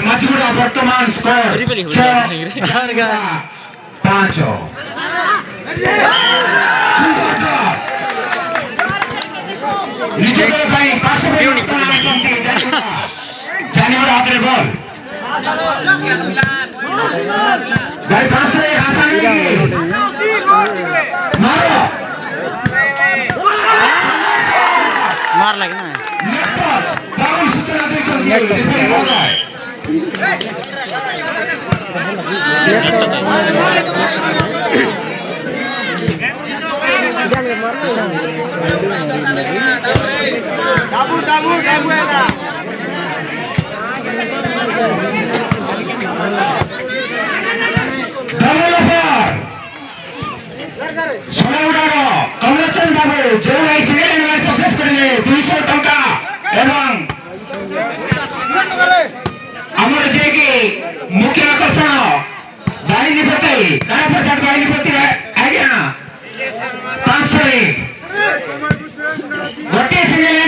মাজুরা বর্তমান স্কোর 5 জানিবার হাতের বল ভাই পাশে মারো मार लगे ना কমলেশ্বর বাবু জৌরাই সিনেমা সাকসেস করলে 200 টাকা এবং ଆମର ଯିଏକି ମୁଖ୍ୟ ଆକର୍ଷଣ ବାହିନୀ ପ୍ରତି କାଳପ୍ରସାଦ ବାହିନୀ ପ୍ରତି ଆଜ୍ଞା 500 ଗୋଟିଏ ସିନେମା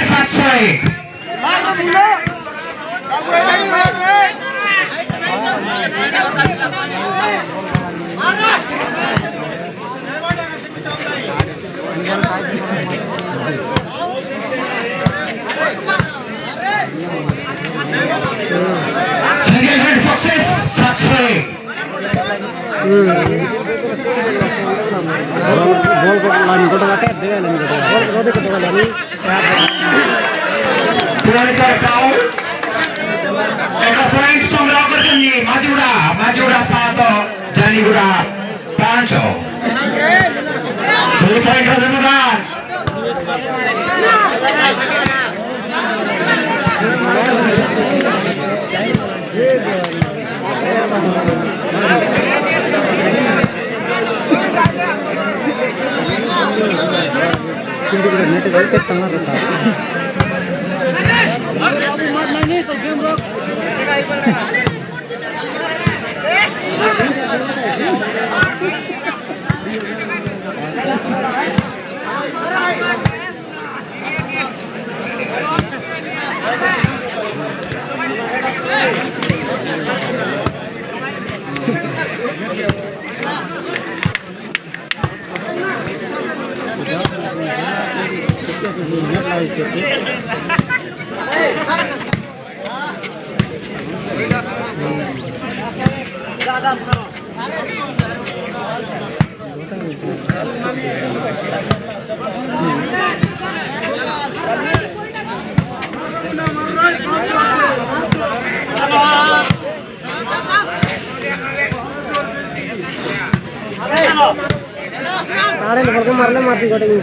7 ଜାନିଗୁଡ଼ା 5 2 ପଏଣ୍ଟ ଅନୁଦାନ मारती कटेंगे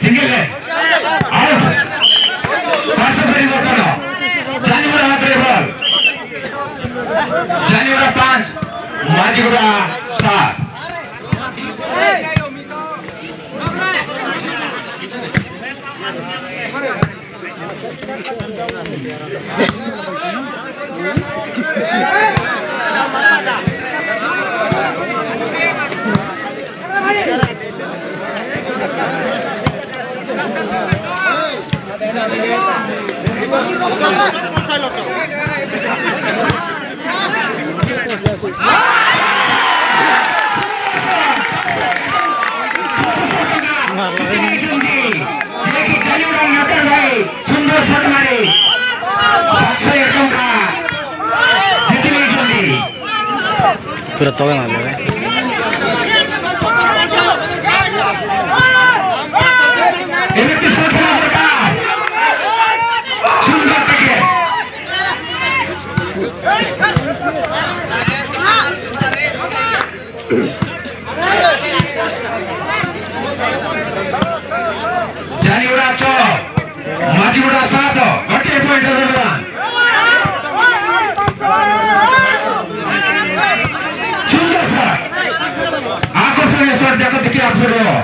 सिंगल है জানিগুড়া 5 মাঝিগুড়া 7 সুন্দর শট মারে पूरा तले मार लगा জানিগুড়া 6 মাঝিগুড়া 7 গোটিয়ে পয়েন্ট অনুদান সুন্দর শট আকর্ষণীয় শট দেখো দেখি আপনারা